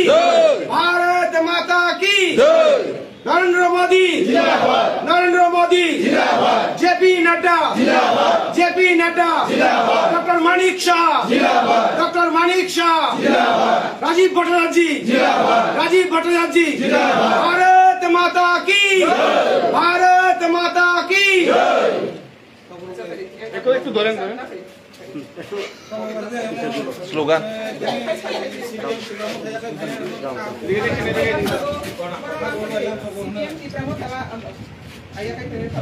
भारत माता की नरेंद्र मोदी जिंदाबाद, नरेंद्र मोदी जिंदाबाद, जेपी नड्डा जिंदाबाद, जेपी नड्डा जिंदाबाद, डॉक्टर मानिक शाह जिंदाबाद, डॉक्टर मानिक शाह जिंदाबाद, राजीव भट्टाचार्य जी जिंदाबाद, राजीव भट्टाचार्य जी जिंदाबाद, भारत माता की, भारत माता की। एक दोलन स्लोगन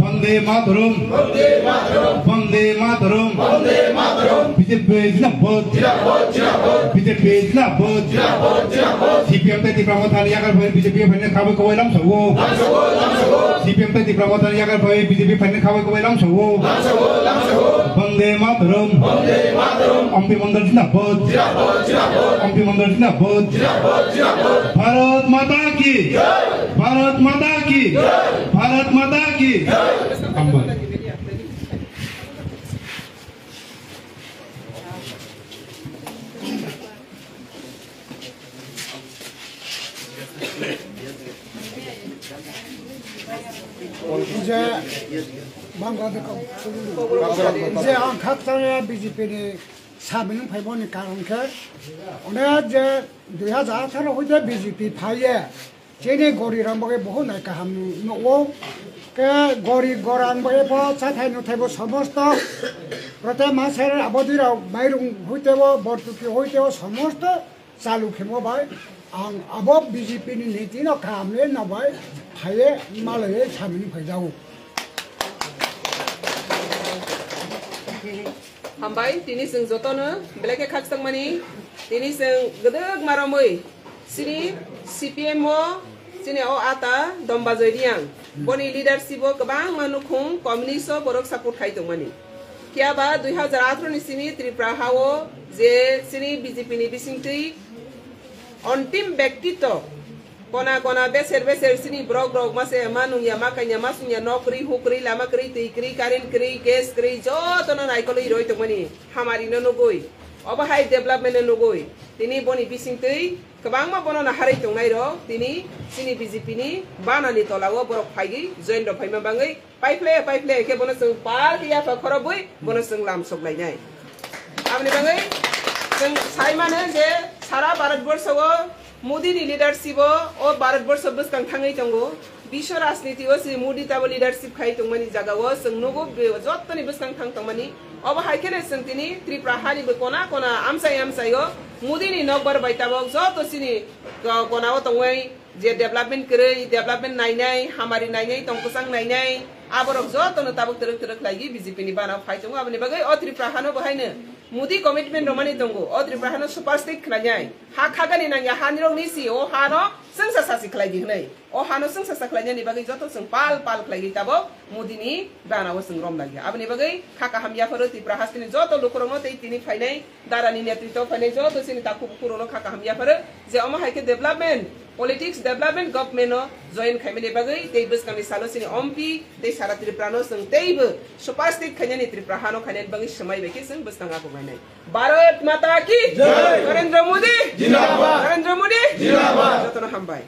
वंदे मातरम, वंदे मातरम, बीजेपी जिंदाबाद, बीजेपी जिंदाबाद, CPM tadi pramotan yakan boy BJP fan kawai kawai lam sawo, CPM tadi pramotan yakan boy BJP fan kawai kawai lam sawo, Vande Mataram, MP मंडल जिंदाबाद, MP मंडल जिंदाबाद, भारत माता की, भारत माता की, भारत माता की। जे आं खातने बीजेपी नि साबिन फाइबोनि कारण के उन्हें जे 2018 होते बीजेपी फाइए जेने गोरी रामबगे बहुत नहीं काम नो के गोरी गोरान बगे पो साथाय नुथाय बो समस्त प्रत्येक मासेर आबदिराव माइरुं होते वो बरतुकी होते वो समस्त चालू खेमो भाई आं अब बीजेपी नि नीति न कामले न भाई फाइए मालय साबिन फाइजाओ Hambai tini sing jotono beleke khakstang mani tini sing gedeg maramoi sini CPM mo sini o ata domba joidiang boni leadership o gabang manukhung communist borok support khai tong mani kia ba 2018 ni sini Tripura hao je sini BJP ni bisingtei ontim bektito kona kona beser sini brok mase manung ya makanya masung ya nokri hukri lama kri tikri karin kri gas kri joto na naikolo iroi to mani hamari no nogoi oba hai development no nogoi tini boni bisingtei kabang ma bono na harai tong nai ro tini sini BJP ni bana ni tolago borok phaigi join do phaima bangai paiple ke bono sung par ya fa khoroboi bono sung lam sok lai nai amni bangai sung sai mane je sara bharat borsho Modi नि leadership ओ भारत वर्ष बसकां थाङै तंगो विश्व राजनीति ओ सि Modi Tabo leadership खाइ तंगमानि जागाव जोंनोगो जत्तनि बसकां थां तंगमानि अब हाइकेने संतिनि त्रिपुरा हानि कोना कोना आमसायो मोदी नि नगबर बाइताबो जत्तो सिनि कोनाव तंगै जे डेभलपमेन्ट करै डेभलपमेन्ट नायनाय हामारि नायनाय तंगसां नायनाय आबरक जत्तनो ताबो तरक लागि बीजेपी नि बाना फाइ तंगो आबनि बगै ओ त्रिपुरा हानो बहायनो मोदी कमिटमेंट रोमानी तंगो ओ त्रिपुरा हानो सुपरस्टेट खलाय हा खागानि नांया हानिरं निसि ओ हानो संसा सासि खलाय दिहनै ओ हानो संसा सा खलाय नि बागै जतो जों पाल खलाय ताबो मोदी नि बानाव जों रम लागि आबनि बागै खाका हामिया फरो त्रिपुरा हास्तिनि जतो लुखरंनो तै तिनि फायनाय दारानि नेतृत्व फायनाय जतो सिनि ताकु पुरनो खाका हामिया फरो जे अमा हाइके development politics development government no join खाइमेनि बागै तै बसकानि सालो सिनि ओमपी तै सारा त्रिपुरानो जों तैबो सुपरस्टेट खायनानि त्रिपुरा हानो खायनानि बागै समाय बेके जों बसकांगा गबायनाय भारत माता की जय नरेंद्र मोदी जिंदाबाद नरेंद्र मोदी जिंदाबाद जतनो हामबाय।